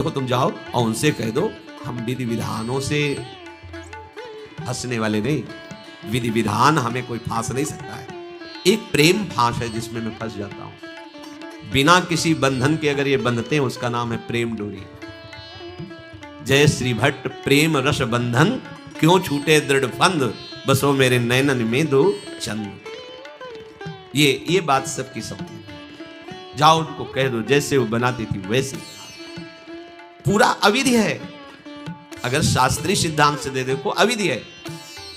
तो तुम जाओ और उनसे कह दो हम विधि विधानों से फंसने वाले नहीं, विधि विधान हमें कोई फांस नहीं सकता है। एक प्रेम फांस है जिसमें मैं फंस जाता हूं। बिना किसी बंधन के अगर ये बंधते हैं उसका नाम है प्रेम डोरी। जय श्री भट्ट प्रेम रस बंधन, क्यों छूटे दृढ़ फंद, बसो मेरे नैनन में दो चंद। ये बात सबकी सबकी। जाओ उनको कह दो जैसे वो बनाती थी वैसे। पूरा अविधि है। अगर शास्त्रीय सिद्धांत से दे देखो अविधि है,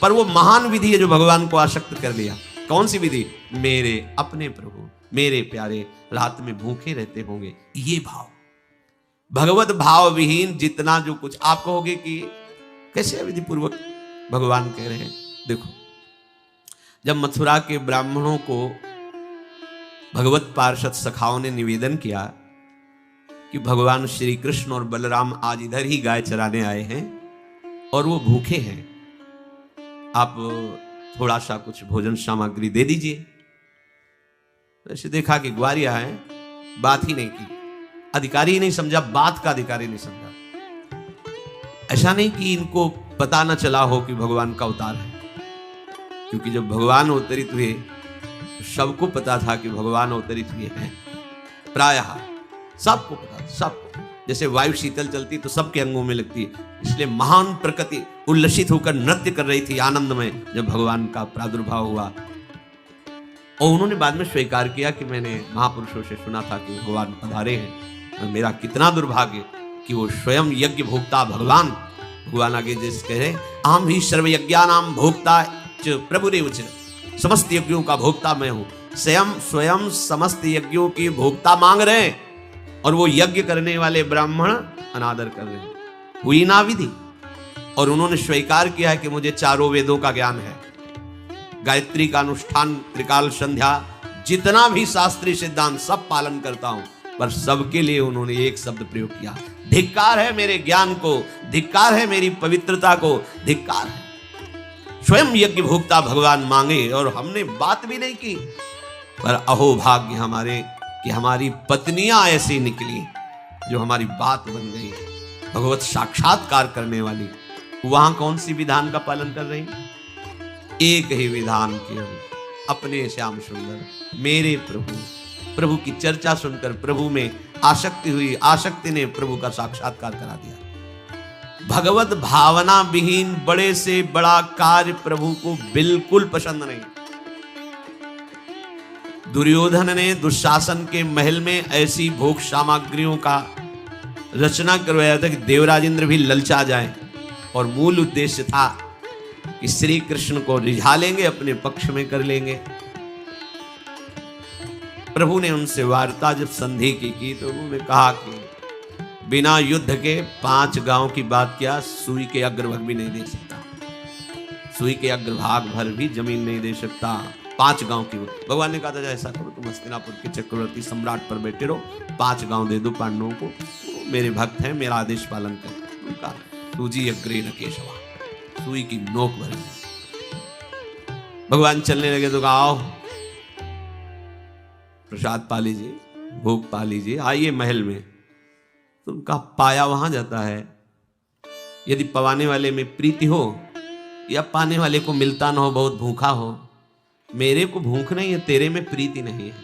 पर वो महान विधि है जो भगवान को आसक्त कर लिया। कौन सी विधि? मेरे अपने प्रभु मेरे प्यारे रात में भूखे रहते होंगे, ये भाव। भगवत भाव विहीन जितना जो कुछ आप कहोगे कि कैसे अविधि पूर्वक भगवान कह रहे हैं। देखो, जब मथुरा के ब्राह्मणों को भगवत पार्षद सखाओं ने निवेदन किया कि भगवान श्री कृष्ण और बलराम आज इधर ही गाय चराने आए हैं और वो भूखे हैं, आप थोड़ा सा कुछ भोजन सामग्री दे दीजिए। वैसे देखा कि ग्वारिया है, बात ही नहीं की, अधिकारी ही नहीं समझा, बात का अधिकारी नहीं समझा। ऐसा नहीं कि इनको पता न चला हो कि भगवान का अवतार है, क्योंकि जब भगवान अवतरित हुए सबको पता था कि भगवान अवतरित हुए हैं। प्रायः सबको पता, सबको। जैसे वायु शीतल चलती तो सबके अंगों में लगती है, इसलिए महान प्रकृति उल्लसित होकर नृत्य कर रही थी आनंद में जब भगवान का प्रादुर्भाव हुआ। और उन्होंने बाद में स्वीकार किया कि मैंने महापुरुषों से सुना था कि भगवान पधारे हैं, और मेरा कितना दुर्भाग्य कि वो स्वयं यज्ञ भोक्ता भगवान आगे जैसे कह रहे, आम ही सर्व यज्ञानाम भोक्ता प्रभुरेव च, समस्त यज्ञों का भोक्ता मैं हूं। स्वयं समस्त यज्ञों की भोक्ता मांग रहे हैं और वो यज्ञ करने वाले ब्राह्मण अनादर कर रहे हैं। हुई ना विधि। और उन्होंने स्वीकार किया है कि मुझे चारों वेदों का ज्ञान है, गायत्री का अनुष्ठान, त्रिकाल संध्या, जितना भी शास्त्रीय सिद्धांत सब पालन करता हूं। पर सबके लिए उन्होंने एक शब्द प्रयोग किया, धिक्कार है मेरे ज्ञान को, धिक्कार है मेरी पवित्रता को, धिक्कार है। स्वयं यज्ञ भोक्ता भगवान मांगे और हमने बात भी नहीं की। पर अहो भाग्य हमारे कि हमारी पत्नियां ऐसी निकली जो हमारी बात बन गई, भगवत साक्षात्कार करने वाली। वहां कौन सी विधान का पालन कर रही? एक ही विधान केवल, अपने श्याम सुंदर मेरे प्रभु की चर्चा सुनकर प्रभु में आसक्ति हुई, आसक्ति ने प्रभु का साक्षात्कार करा दिया। भगवत भावना विहीन बड़े से बड़ा कार्य प्रभु को बिल्कुल पसंद नहीं। दुर्योधन ने दुशासन के महल में ऐसी भोग सामग्रियों का रचना करवाया था कि देवराज इंद्र भी ललचा जाए, और मूल उद्देश्य था कि श्री कृष्ण को रिझा लेंगे, अपने पक्ष में कर लेंगे। प्रभु ने उनसे वार्ता जब संधि की तो उन्होंने कहा कि बिना युद्ध के 5 गांव की बात क्या, सुई के अग्रभाग भी नहीं दे सकता, सुई के अग्रभाग भर भी जमीन नहीं दे सकता। 5 गांव की भगवान ने कहा था ऐसा करो, तुम हस्तिनापुर के चक्रवर्ती सम्राट पर बैठे रहो, 5 गांव दे दो पांडवों को, मेरे भक्त हैं, मेरा आदेश पालन कर। उनका सूजी अग्रे न केशवा, सुई की नोक भर। भगवान चलने लगे तो कहा आओ प्रसाद पा लीजिए, भोग पा लीजिए, आइए महल में। तो उनका पाया वहां जाता है। यदि पवाने वाले में प्रीति हो या पाने वाले को मिलता ना हो, बहुत भूखा हो, मेरे को भूख नहीं है, तेरे में प्रीति नहीं है,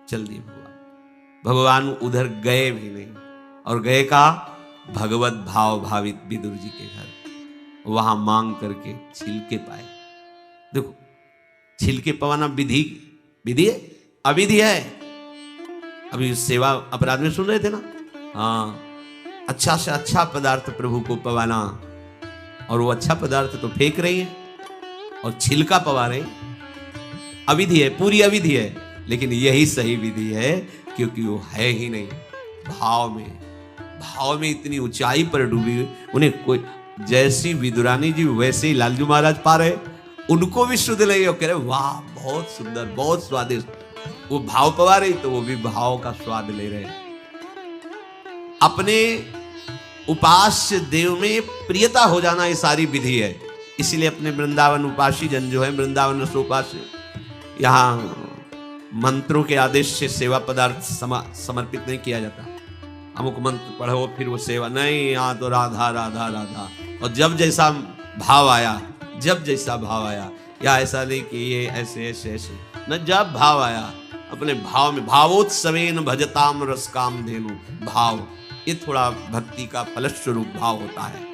चल दिए भगवान उधर गए भी नहीं, और गए का भगवत भाव भावित विदुर जी के घर, वहां मांग करके छिलके पाए। देखो, छिलके पवाना विधि है, अविधि है। अभी सेवा अपराध में सुन रहे थे ना, हाँ, अच्छा से अच्छा पदार्थ प्रभु को पवाना, और वो अच्छा पदार्थ तो फेंक रही है और छिलका पवा रही। अविधि है, पूरी अविधि है, लेकिन यही सही विधि है, क्योंकि वो है ही नहीं भाव में इतनी ऊंचाई पर डूबी। उन्हें कोई, जैसी विदुरानी जी वैसे ही लालजू महाराज पा रहे, उनको भी शुद्ध लगे और कह रहे वाह बहुत सुंदर, बहुत स्वादिष्ट। वो भाव पवा रही तो वो भी भाव का स्वाद ले रहे। अपने उपास्य देव में प्रियता हो जाना ये सारी विधि है। इसलिए अपने वृंदावन उपासी जन जो है, वृंदावन रसोपास्य, यहाँ मंत्रों के आदेश से सेवा पदार्थ समर्पित नहीं किया जाता। अमुक मंत्र पढ़ो फिर वो सेवा नहीं, यहाँ तो राधा राधा राधा। और जब जैसा भाव आया, जब जैसा भाव आया, या ऐसा नहीं कि ये ऐसे ऐसे ऐसे न, जब भाव आया अपने भाव में, भावोत्सवेन भजताम रस काम धेनु, भाव ये थोड़ा भक्ति का फलस्वरूप भाव होता है।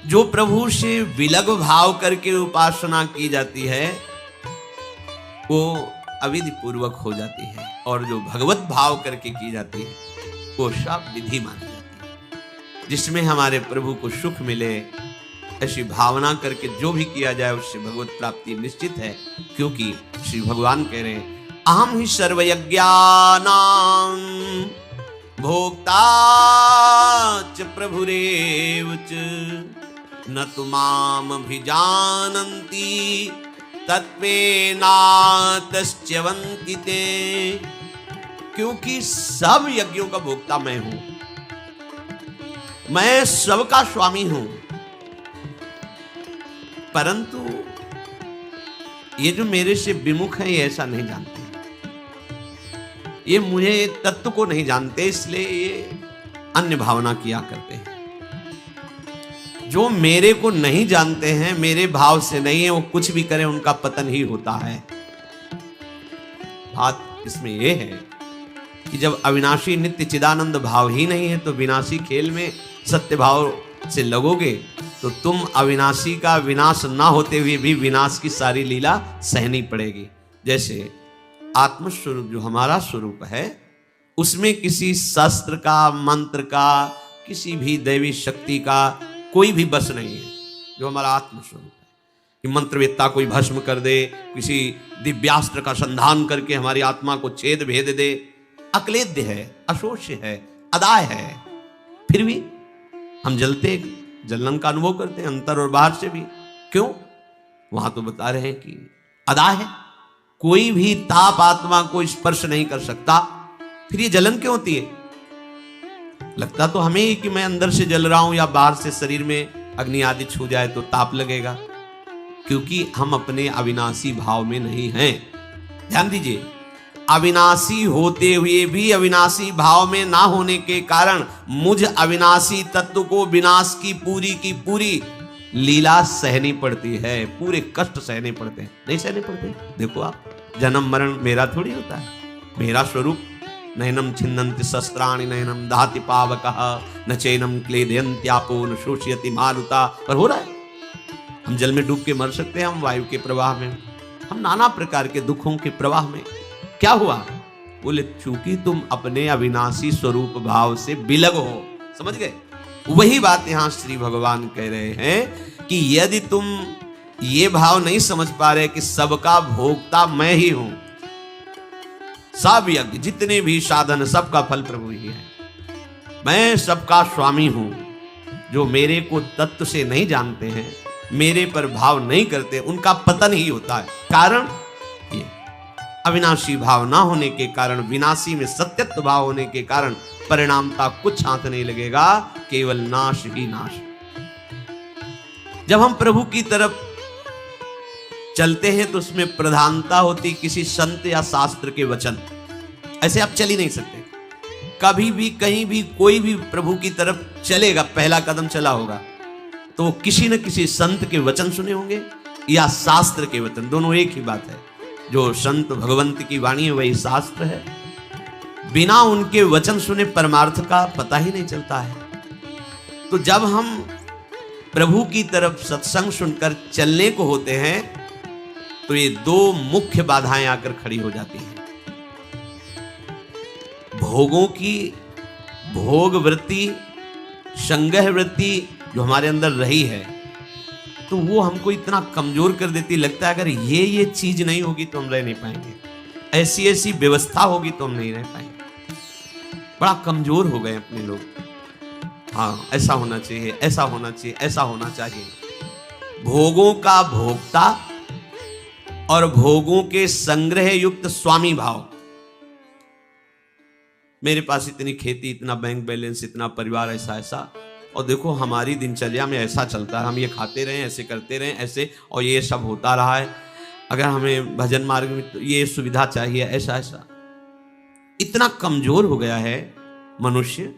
जो प्रभु से विलग भाव करके उपासना की जाती है वो अविधि पूर्वक हो जाती है, और जो भगवत भाव करके की जाती है वो सब विधि मानी जाती है, जिसमें हमारे प्रभु को सुख मिले। ऐसी भावना करके जो भी किया जाए उससे भगवत प्राप्ति निश्चित है, क्योंकि श्री भगवान कह रहे हैं अहम ही सर्वयज्ञानां भोक्ता च प्रभुरेव च न तु माम अभिजानन्ति तत्वेनातश्च्यवन्ति ते। क्योंकि सब यज्ञों का भोक्ता मैं हूं, मैं सबका स्वामी हूं, परंतु ये जो मेरे से विमुख है ये ऐसा नहीं जानते, ये मुझे तत्व को नहीं जानते, इसलिए ये अन्य भावना किया करते हैं। जो मेरे को नहीं जानते हैं, मेरे भाव से नहीं है, वो कुछ भी करें उनका पतन ही होता है। बात इसमें यह है कि जब अविनाशी नित्य चिदानंद भाव ही नहीं है तो विनाशी खेल में सत्य भाव से लगोगे तो तुम अविनाशी का विनाश ना होते हुए भी विनाश की सारी लीला सहनी पड़ेगी। जैसे आत्मस्वरूप जो हमारा स्वरूप है उसमें किसी शस्त्र का, मंत्र का, किसी भी दैवी शक्ति का कोई भी बस नहीं है। जो हमारा आत्मस्वरूप है कि मंत्रवेत्ता कोई भस्म कर दे, किसी दिव्यास्त्र का संधान करके हमारी आत्मा को छेद भेद दे, अक्लेद्य है, अशोष्य है, अदाय है, फिर भी हम जलते, जलन का अनुभव करते हैं अंतर और बाहर से भी। क्यों? वहां तो बता रहे हैं कि अदाय है, कोई भी ताप आत्मा को स्पर्श नहीं कर सकता, फिर ये जलन क्यों होती है? लगता तो हमें ही कि मैं अंदर से जल रहा हूं या बाहर से शरीर में अग्नि आदि छू जाए तो ताप लगेगा, क्योंकि हम अपने अविनाशी भाव में नहीं हैं। ध्यान दीजिए, अविनाशी होते हुए भी अविनाशी भाव में ना होने के कारण मुझ अविनाशी तत्व को विनाश की पूरी लीला सहनी पड़ती है, पूरे कष्ट सहने पड़ते हैं। नहीं सहने पड़ते? देखो आप, जन्म मरण मेरा थोड़ी होता है, मेरा स्वरूप नैनम छिन्नन्ति शस्त्राणि नैनम दहति पावकः न चैनम क्लेदयन्त्यापो न शोषयति मारुता। पर हो रहा है, हम जल में डूब के मर सकते हैं, हम वायु के प्रवाह में, हम नाना प्रकार के दुखों के प्रवाह में। क्या हुआ? बोले चूंकि तुम अपने अविनाशी स्वरूप भाव से विलग हो। समझ गए? वही बात यहां श्री भगवान कह रहे हैं कि यदि तुम ये भाव नहीं समझ पा रहे कि सबका भोक्ता मैं ही हूं, सब यज्ञ जितने भी साधन सबका फल प्रभु ही है, मैं सबका स्वामी हूं। जो मेरे को तत्व से नहीं जानते हैं, मेरे पर भाव नहीं करते, उनका पतन ही होता है। कारण ये अविनाशी भाव ना होने के कारण, विनाशी में सत्यत्व भाव होने के कारण परिणामता कुछ हाथ नहीं लगेगा, केवल नाश ही नाश। जब हम प्रभु की तरफ चलते हैं तो उसमें प्रधानता होती किसी संत या शास्त्र के वचन। ऐसे आप चल ही नहीं सकते। कभी भी कहीं भी कोई भी प्रभु की तरफ चलेगा, पहला कदम चला होगा तो किसी न किसी संत के वचन सुने होंगे या शास्त्र के वचन, दोनों एक ही बात है। जो संत भगवंत की वाणी है वही शास्त्र है। बिना उनके वचन सुने परमार्थ का पता ही नहीं चलता है। तो जब हम प्रभु की तरफ सत्संग सुनकर चलने को होते हैं तो ये दो मुख्य बाधाएं आकर खड़ी हो जाती हैं। भोगों की भोग वृत्ति, संग्रह वृत्ति जो हमारे अंदर रही है, तो वो हमको इतना कमजोर कर देती, लगता है अगर ये चीज नहीं होगी तो हम रह नहीं पाएंगे, ऐसी ऐसी व्यवस्था होगी तो हम नहीं रह पाएंगे। बड़ा कमजोर हो गए अपने लोग। हाँ, ऐसा होना चाहिए, ऐसा होना चाहिए, ऐसा होना चाहिए। भोगों का भोक्ता और भोगों के संग्रह युक्त स्वामी भाव। मेरे पास इतनी खेती, इतना बैंक बैलेंस, इतना परिवार, ऐसा ऐसा, और देखो हमारी दिनचर्या में ऐसा चलता है, हम ये खाते रहे, ऐसे करते रहे, ऐसे, और ये सब होता रहा है। अगर हमें भजन मार्ग में तो ये सुविधा चाहिए, ऐसा ऐसा। इतना कमजोर हो गया है मनुष्य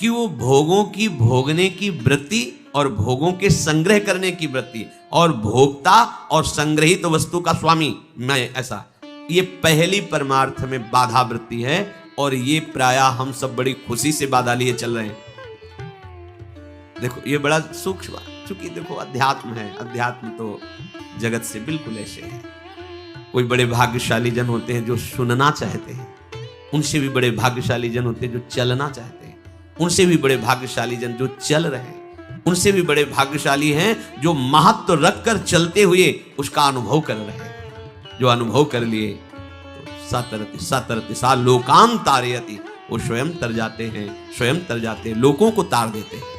कि वो भोगों की भोगने की वृत्ति और भोगों के संग्रह करने की वृत्ति और भोक्ता और संग्रहित वस्तु का स्वामी मैं, ऐसा ये पहली परमार्थ में बाधा वृत्ति है। और ये प्रायः हम सब बड़ी खुशी से बाधा लिए चल रहे हैं। देखो ये बड़ा सूक्ष्म, चूंकि देखो अध्यात्म है, अध्यात्म तो जगत से बिल्कुल ऐसे है। कोई बड़े भाग्यशाली जन होते हैं जो सुनना चाहते हैं, उनसे भी बड़े भाग्यशाली जन होते हैं जो चलना चाहते हैं, उनसे भी बड़े भाग्यशाली जन जो चल रहे हैं, उनसे भी बड़े भाग्यशाली हैं जो महत्व रखकर चलते हुए उसका अनुभव कर रहे हैं। जो अनुभव कर लिए तो सतरति सतरति सा लोकान तारयति, वो स्वयं तर जाते हैं, स्वयं तर जाते हैं, लोगों को तार देते हैं।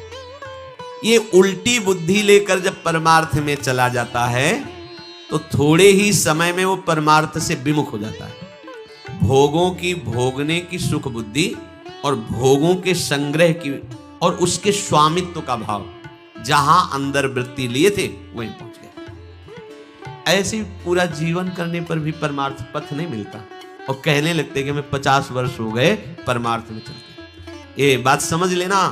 ये उल्टी बुद्धि लेकर जब परमार्थ में चला जाता है तो थोड़े ही समय में वो परमार्थ से विमुख हो जाता है। भोगों की भोगने की सुख बुद्धि और भोगों के संग्रह की और उसके स्वामित्व का भाव जहां अंदर वृत्ति लिए थे वहीं पहुंच गया। ऐसे पूरा जीवन करने पर भी परमार्थ पथ नहीं मिलता और कहने लगते कि मैं 50 वर्ष हो गए परमार्थ में चलते। ये बात समझ लेना,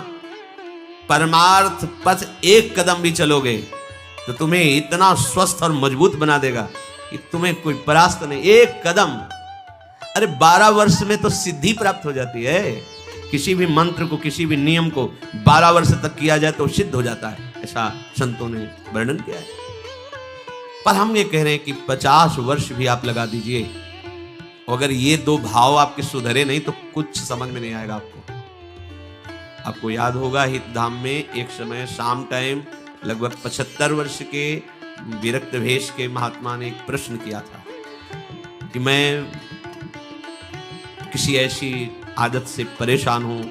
परमार्थ पथ एक कदम भी चलोगे तो तुम्हें इतना स्वस्थ और मजबूत बना देगा कि तुम्हें कोई परास्त नहीं। एक कदम, अरे 12 वर्ष में तो सिद्धि प्राप्त हो जाती है। किसी भी मंत्र को, किसी भी नियम को 12 वर्ष तक किया जाए तो सिद्ध हो जाता है, ऐसा संतों ने वर्णन किया है। पर हम ये कह रहे हैं कि 50 वर्ष भी आप लगा दीजिए, अगर ये दो भाव आपके सुधरे नहीं तो कुछ समझ में नहीं आएगा आपको। आपको याद होगा हितधाम में एक समय शाम टाइम लगभग 75 वर्ष के विरक्त भेष के महात्मा ने एक प्रश्न किया था कि मैं किसी ऐसी आदत से परेशान हूं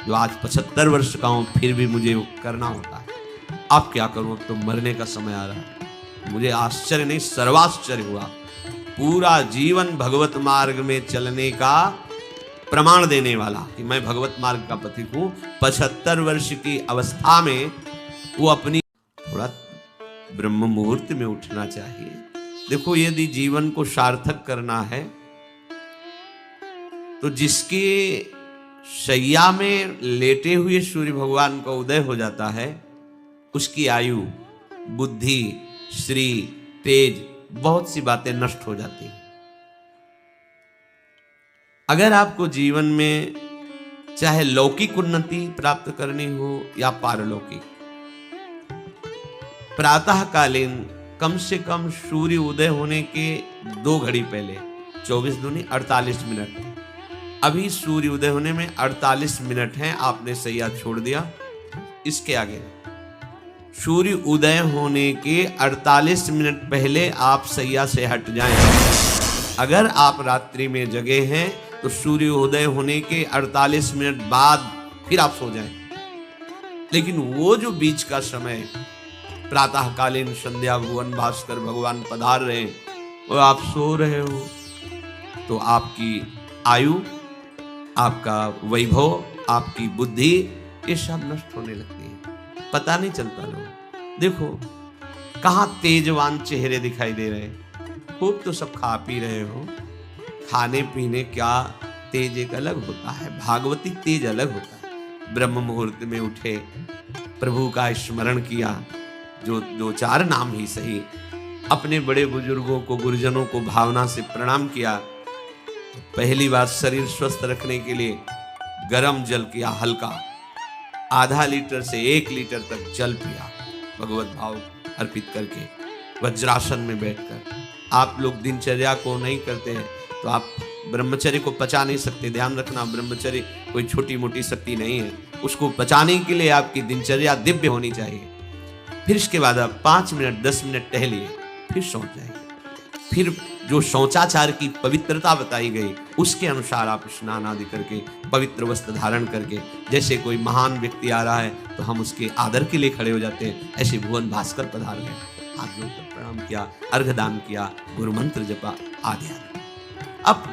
जो आज 75 वर्ष का हूं फिर भी मुझे करना होता है। अब क्या करूं, अब तो मरने का समय आ रहा है। मुझे आश्चर्य नहीं सर्वाश्चर्य हुआ। पूरा जीवन भगवत मार्ग में चलने का प्रमाण देने वाला कि मैं भगवत मार्ग का पथिक हूं, 75 वर्ष की अवस्था में वो अपनी थोड़ा ब्रह्म मुहूर्त में उठना चाहिए। देखो यदि जीवन को सार्थक करना है तो जिसके शैया में लेटे हुए सूर्य भगवान का उदय हो जाता है उसकी आयु, बुद्धि, श्री, तेज, बहुत सी बातें नष्ट हो जाती हैं। अगर आपको जीवन में चाहे लौकिक उन्नति प्राप्त करनी हो या पारलौकिक, प्रातःकालीन कम से कम सूर्य उदय होने के 2 घड़ी पहले 24 दूनी 48 मिनट, अभी सूर्य उदय होने में 48 मिनट हैं, आपने सैया छोड़ दिया। इसके आगे सूर्य उदय होने के 48 मिनट पहले आप सैया से हट जाएं। अगर आप रात्रि में जगे हैं तो सूर्य उदय होने के 48 मिनट बाद फिर आप सो जाएं। लेकिन वो जो बीच का समय प्रातःकालीन संध्या भुवन भास्कर भगवान पधार रहे हैं और आप सो रहे हो तो आपकी आयु, आपका वैभव, आपकी बुद्धि ये सब नष्ट होने लगती है, पता नहीं चलता। लोग देखो कहाँ तेजवान चेहरे दिखाई दे रहे हैं। खूब तो सब खा पी रहे हो, खाने पीने क्या तेज एक अलग होता है, भागवती तेज अलग होता है। ब्रह्म मुहूर्त में उठे, प्रभु का स्मरण किया, जो 2-4 नाम ही सही, अपने बड़े बुजुर्गों को, गुरुजनों को भावना से प्रणाम किया। पहली बार शरीर स्वस्थ रखने के लिए गर्म जल किया, हल्का आधा लीटर से 1 लीटर तक जल पिया, भगवत भाव अर्पित करके वज्रासन में बैठकर। आप लोग दिनचर्या को नहीं करते हैं तो आप ब्रह्मचर्य को पचा नहीं सकते। ध्यान रखना, ब्रह्मचर्य कोई छोटी मोटी शक्ति नहीं है, उसको पचाने के लिए आपकी दिनचर्या दिव्य होनी चाहिए। फिर इसके बाद आप 5 मिनट 10 मिनट टहलिए, फिर सो जाएंगे। फिर जो शौचाचार की पवित्रता बताई गई उसके अनुसार आप स्नान आदि करके पवित्र वस्त्र धारण करके, जैसे कोई महान व्यक्ति आ रहा है तो हम उसके आदर के लिए खड़े हो जाते हैं, ऐसे भुवन भास्कर पधार गए, हाथ जोड़कर प्रणाम किया, अर्घदान किया, गुरु मंत्र जपा आदि आदि। अब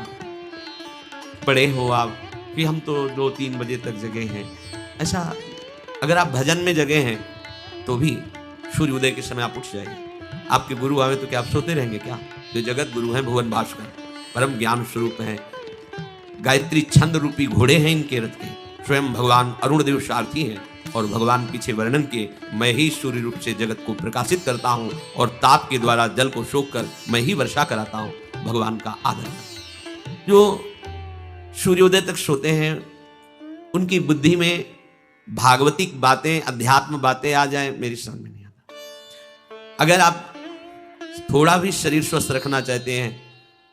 बड़े हो आप कि हम तो 2-3 बजे तक जगे हैं, ऐसा अगर आप भजन में जगे हैं तो भी सूर्योदय के समय आप उठ जाइए। आपके गुरु आवे तो क्या आप सोते रहेंगे क्या? जो जगत गुरु हैं भुवन भास्कर, परम ज्ञान स्वरूप हैं, गायत्री छंद रूपी घोड़े हैं इनके रथ के। स्वयं भगवान अरुणदेव सारथी हैं और भगवान पीछे वर्णन के मैं ही सूर्य रूप से जगत को प्रकाशित करता हूं और ताप के द्वारा जल को सोख कर मैं ही वर्षा कराता हूं। भगवान का आदर। जो सूर्योदय तक सोते हैं उनकी बुद्धि में भागवतिक बातें, अध्यात्म बातें आ जाए, मेरी समझ में नहीं आता। अगर आप थोड़ा भी शरीर स्वस्थ रखना चाहते हैं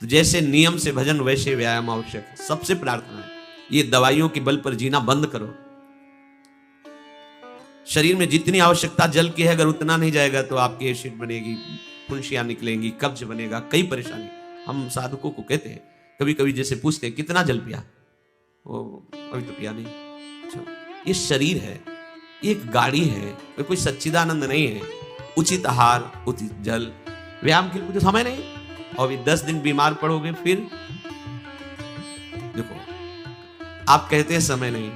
तो जैसे नियम से भजन वैसे व्यायाम आवश्यक है। सबसे प्रार्थना है ये दवाइयों के बल पर जीना बंद करो। शरीर में जितनी आवश्यकता जल की है, अगर उतना नहीं जाएगा तो आपकी एसिड बनेगी, फुंसियां निकलेंगी, कब्ज बनेगा, कई परेशानी। हम साधकों को कहते हैं, कभी कभी जैसे पूछते हैं कितना जल पिया, वो अभी तो पिया नहीं। अच्छा, ये शरीर है, ये एक गाड़ी है, कोई सच्चिदानंद नहीं है। उचित आहार, उचित जल, व्यायाम के लिए कुछ समय नहीं। और 10 दिन बीमार पड़ोगे फिर देखो, आप कहते हैं समय नहीं।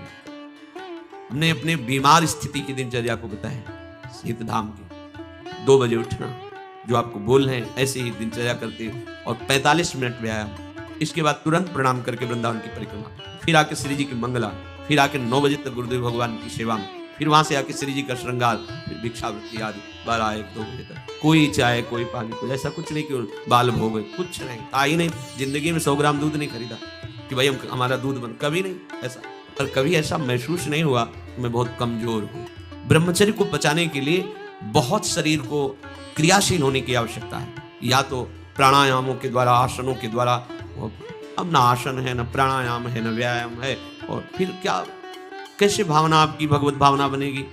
हमने अपने बीमार स्थिति की दिनचर्या को बताया, शीत धाम की 2 बजे उठना, जो आपको बोल रहे हैं ऐसे ही दिनचर्या करते और 45 मिनट व्यायाम। इसके बाद तुरंत प्रणाम करके वृंदावन की परिक्रमा, फिर आके श्री जी की मंगला, फिर आके 9 बजे तक गुरुदेव भगवान की सेवा में, फिर वहां से आके श्री जी का श्रृंगार, फिर भिक्षावृत्ति आदि 12-1-2 बजे तक। कोई चाय, कोई पानी, कोई ऐसा कुछ नहीं कि बाल भोग, कुछ नहीं, आई नहीं। जिंदगी में 100 ग्राम दूध नहीं खरीदा कि भाई हमारा दूध बंद, कभी नहीं ऐसा। और कभी ऐसा महसूस नहीं हुआ मैं बहुत कमजोर हूं। ब्रह्मचर्य को बचाने के लिए बहुत शरीर को क्रियाशील होने की आवश्यकता है। या तो प्राणायामों के द्वारा, आसनों के द्वारा। अब ना आसन है, ना प्राणायाम है, ना व्यायाम है, और फिर क्या, कैसे भावना आपकी भगवत भावना बनेगी?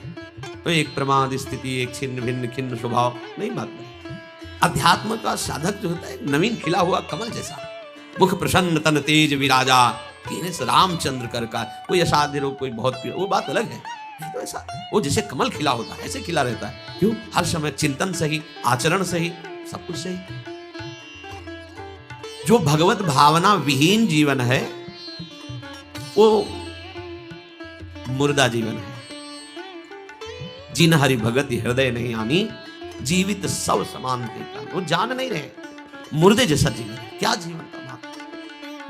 तो एक प्रमाद स्थिति, एक छिन्न भिन्न खिन्न स्वभाव नहीं, बात नहीं। अध्यात्म का साधक जो होता है नवीन खिला हुआ कमल जैसा, मुख प्रसन्न तन तेज विराजा, रामचंद्र कर का। कोई असाध्य रोग, कोई बहुत पीड़ा, वो बात अलग है। तो ऐसा वो जैसे कमल खिला होता है ऐसे खिला रहता है। क्यों? हर समय चिंतन सही, आचरण सही, सब कुछ सही। जो भगवत भावना विहीन जीवन है वो मुर्दा जीवन है। जिन हरि भगति हृदय नहीं आनी, जीवित सब समान देखा। वो जान नहीं रहे, मुर्दे जैसा जीवन है। क्या जीवन का भाग?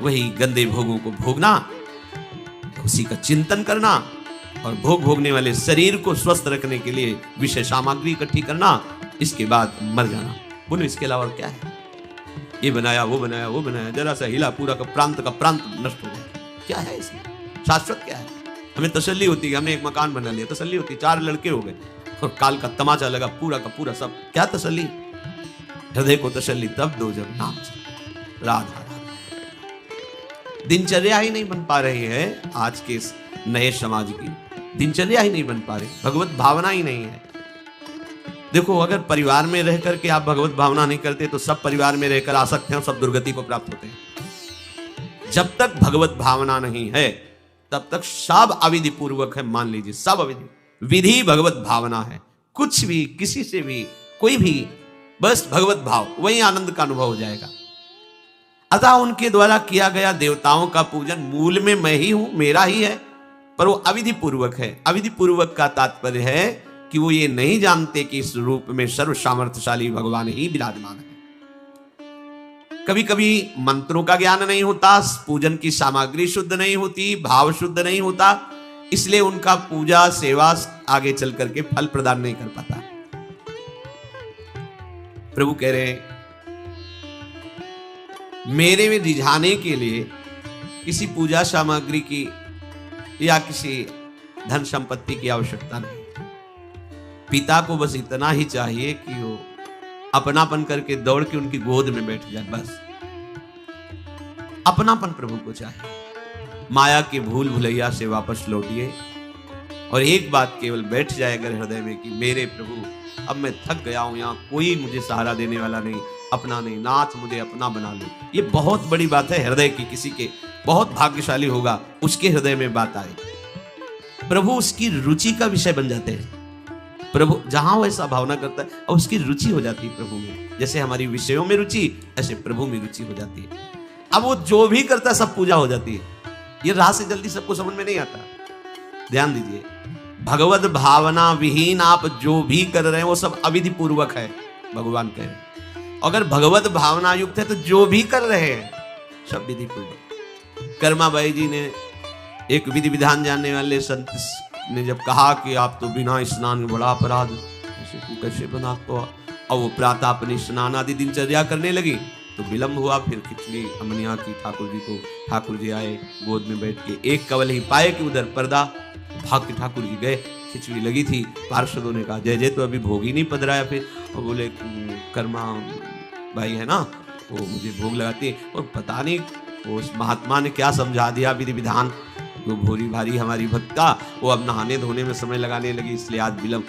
वही गंदे भोगों को भोगना, उसी का चिंतन करना, और भोग भोगने वाले शरीर को स्वस्थ रखने के लिए विषय सामग्री इकट्ठी करना, इसके बाद मर जाना। बोलो इसके अलावा क्या है? ये बनाया, वो बनाया, वो बनाया, जरा सा हिला, पूरा का प्रांत नष्ट हो गया। क्या है इसमें? शाश्वत क्या है? हमें तसल्ली होती है, हमने एक मकान बना लिया, तसल्ली होती, 4 लड़के हो गए और काल का तमाचा लगा, पूरा का पूरा सब। क्या तसल्ली? हृदय को तसल्ली तब दो जब नाम से राधा। दिनचर्या ही नहीं बन पा रही है आज के नए समाज की, दिनचर्या ही नहीं बन पा रही, भगवत भावना ही नहीं है। देखो, अगर परिवार में रह करके आप भगवत भावना नहीं करते तो सब परिवार में रहकर आसक्त हैं और सब दुर्गति को प्राप्त होते हैं। जब तक भगवत भावना नहीं है तब तक सब अविधि पूर्वक है। मान लीजिए, सब अविधि, विधि भगवत भावना है। कुछ भी, किसी से भी, कोई भी, बस भगवत भाव, वही आनंद का अनुभव हो जाएगा। अतः उनके द्वारा किया गया देवताओं का पूजन मूल में मैं ही हूं, मेरा ही है, पर वो अविधि पूर्वक है। अविधि पूर्वक का तात्पर्य है कि वो ये नहीं जानते कि इस रूप में सर्व सामर्थ्यशाली भगवान ही विराजमान है। कभी कभी मंत्रों का ज्ञान नहीं होता, पूजन की सामग्री शुद्ध नहीं होती, भाव शुद्ध नहीं होता, इसलिए उनका पूजा सेवा आगे चल करके फल प्रदान नहीं कर पाता। प्रभु कह रहे हैं, मेरे में रिझाने के लिए किसी पूजा सामग्री की या किसी धन संपत्ति की आवश्यकता नहीं। पिता को बस इतना ही चाहिए कि वो अपनापन करके दौड़ के उनकी गोद में बैठ जाए, बस अपनापन प्रभु को चाहिए। माया के भूल भुलैया से वापस लौटिए और एक बात केवल बैठ जाए अगर हृदय में कि मेरे प्रभु, अब मैं थक गया हूं, यहां कोई मुझे सहारा देने वाला नहीं, अपना नहीं, नाथ मुझे अपना बना लो। ये बहुत बड़ी बात है हृदय की। किसी के बहुत भाग्यशाली होगा उसके हृदय में बात आए, प्रभु उसकी रुचि का विषय बन जाते हैं। प्रभु जहां वो ऐसा भावना करता है और उसकी रुचि हो जाती है प्रभु में। जैसे हमारी विषयों में रुचि, ऐसे प्रभु में रुचि हो जाती है। अब वो जो भी करता है सब पूजा हो जाती है। ये राह से जल्दी सबको समझ में नहीं आता। ध्यान दीजिए, भगवत भावना विहीन आप जो भी कर रहे हैं वो सब अविधि पूर्वक है, भगवान कह रहे हैं। अगर भगवत भावना युक्त है तो जो भी कर रहे हैं सब विधि पूर्वक। कर्माबाई जी ने, एक विधि विधान जानने वाले संत ने जब कहा कि आप तो बिना स्नान में बड़ा अपराध, ऐसे तू कैसे बना, तो अब वो प्रातः अपनी स्नान आदि दिनचर्या करने लगी तो विलंब हुआ। फिर खिचड़ी अमनिया की ठाकुर जी को, ठाकुर जी आए गोद में बैठ के, एक कवल ही पाए कि उधर पर्दा, भाग के ठाकुर जी गए। खिचड़ी लगी थी, पार्षदों ने कहा जय जय तो अभी भोग ही नहीं पधराया। फिर और बोले कर्मा भाई है ना, वो मुझे भोग लगाती है। और पता नहीं वो उस महात्मा ने क्या समझा दिया विधि विधान, जो भोरी भारी हमारी भक्ता वो अब नहाने धोने में समय लगाने लगी, इसलिए आज विलंब।